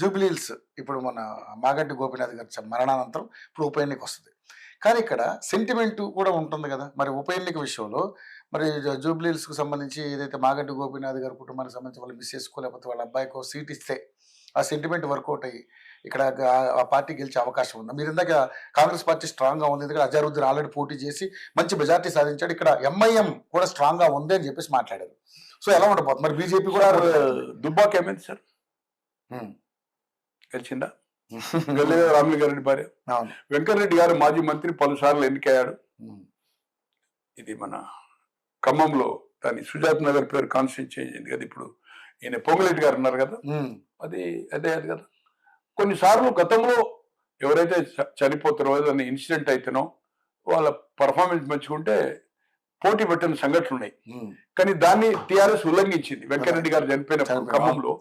జూబ్లీహిల్స్ ఇప్పుడు మన మాగంటి గోపీనాథ్ గారి మరణానంతరం ఇప్పుడు ఉప ఎన్నిక వస్తుంది. కానీ ఇక్కడ సెంటిమెంట్ కూడా ఉంటుంది కదా. మరి ఉప ఎన్నిక విషయంలో మరి జూబ్లీహిల్స్‌కు సంబంధించి ఏదైతే మాగంటి గోపీనాథ్ గారి కుటుంబానికి సంబంధించి వాళ్ళు మిస్ చేసుకోలేకపోతే వాళ్ళ అబ్బాయికో సీట్ ఇస్తే ఆ సెంటిమెంట్ వర్కౌట్ అయ్యి ఇక్కడ ఆ పార్టీ గెలిచే అవకాశం ఉంది. మీరు ఇందాక కాంగ్రెస్ పార్టీ స్ట్రాంగ్గా ఉంది, ఎందుకంటే అజారుద్దీన్ ఆల్రెడీ పోటీ చేసి మంచి మెజార్టీ సాధించాడు. ఇక్కడ ఎంఐఎం కూడా స్ట్రాంగ్గా ఉంది అని చెప్పేసి మాట్లాడారు. సో ఎలా ఉండబోతుంది మరి బీజేపీ కూడా దుబ్బాక ఏమైంది సార్? గెలిచిందా? గెలిగా రామలింగారెడ్డి భార్య వెంకటరెడ్డి గారు మాజీ మంత్రి పలుసార్లు ఎన్నికయ్యాడు. ఇది మన ఖమ్మంలో దాని సుజాత్ నగర్ పేరు కాన్స్టిట్యూన్సీ చేంజ్ అయింది కదా. ఇప్పుడు ఈయన పొంగులేటి గారు ఉన్నారు కదా, అది అదే అది కదా. కొన్నిసార్లు గతంలో ఎవరైతే చనిపోతారో ఏదైనా ఇన్సిడెంట్ అయితేనో వాళ్ళ పర్ఫార్మెన్స్ మంచుకుంటే పోటీ పెట్టిన సంఘటనలు ఉన్నాయి. కానీ దాన్ని టీఆర్ఎస్ ఉల్లంఘించింది. వెంకటరెడ్డి గారు చనిపోయిన ఖమ్మంలో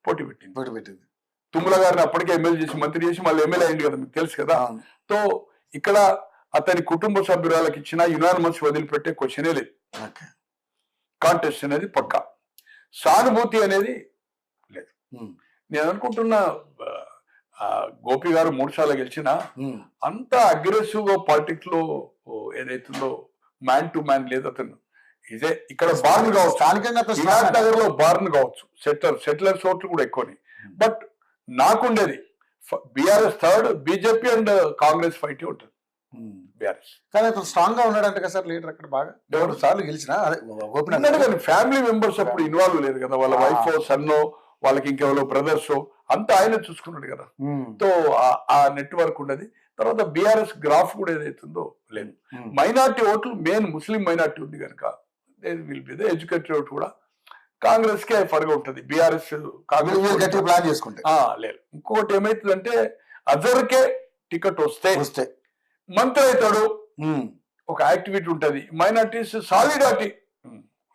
పోటీ పెట్టింది. తుమ్మల గారిని అప్పటికే ఎమ్మెల్యే చేసి మంత్రి చేసి మళ్ళీ ఎమ్మెల్యే అయింది కదా, మీకు తెలుసు కదా. సో ఇక్కడ అతని కుటుంబ సభ్యురాలకు ఇచ్చిన యునానిమస్ వదిలిపెట్టే క్వశ్చనే లేదు. కాంటెస్ట్ అనేది పక్కా, సానుభూతి అనేది లేదు. నేను అనుకుంటున్నా గోపి గారు 3 సార్లు గెలిచినా అంత అగ్రెసివ్ గా పాలిటిక్స్ లో ఏదైతుందో మ్యాన్ టు మ్యాన్ లేదు అతను. ఇదే ఇక్కడ బార్న్ కావచ్చు, స్థానికంగా నగర్ లో బార్న్ కావచ్చు, సెటిలర్స్ ఓట్లు కూడా ఎక్కువని. బట్ నాకుండేది BRS third, BJP and Congress fight ఉంటుంది. బీఆర్ఎస్ కానీ అతను స్ట్రాంగ్ గా ఉన్నాడంట కదా సార్, లీడర్ అక్కడ బాగా 2 సార్లు గెలిచిన ఫ్యామిలీ మెంబర్స్ అప్పుడు ఇన్వాల్వ్ లేదు కదా. వాళ్ళ వైఫ్ సన్నో వాళ్ళకి ఇంకెవరో బ్రదర్స్ అంతా ఆయన చూసుకున్నాడు కదా. సో ఆ నెట్వర్క్ ఉండదు. తర్వాత బీఆర్ఎస్ గ్రాఫ్ కూడా ఏదైతుందో లేదు. మైనార్టీ ఓట్లు మెయిన్ ముస్లిం మైనార్టీ ఉంది కనుక will be the educated vote కూడా కాంగ్రెస్ కే ఫర్గా ఉంటుంది. బీఆర్ఎస్ కాంగ్రెస్ ప్లాన్ చేసుకుంటే లేదు. ఇంకొకటి ఏమైతుందంటే అజర్కే టికెట్ వస్తే మంత్రి అవుతాడు, ఒక యాక్టివిటీ ఉంటుంది. మైనార్టీస్ సాలిడారిటీ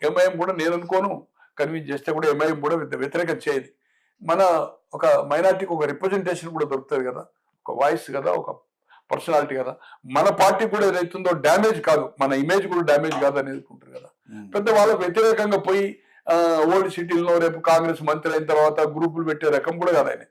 ఎంఐఎం కూడా నేను అనుకోను కన్విన్స్ చేస్తే కూడా ఎంఐఎం కూడా వ్యతిరేకం చేయదు. మన ఒక మైనార్టీకి ఒక రిప్రజెంటేషన్ కూడా దొరుకుతుంది కదా, ఒక వాయిస్ కదా, ఒక పర్సనాలిటీ కదా. మన పార్టీ కూడా ఏదైతుందో డ్యామేజ్ కాదు, మన ఇమేజ్ కూడా డ్యామేజ్ కాదు అనేది అనుకుంటారు కదా. పెద్ద వాళ్ళకు వ్యతిరేకంగా పోయి ఓల్డ్ సిటీల్లో రేపు కాంగ్రెస్ మంత్రి అయిన తర్వాత గ్రూపులు పెట్టే రకం కూడా కాదు ఆయన.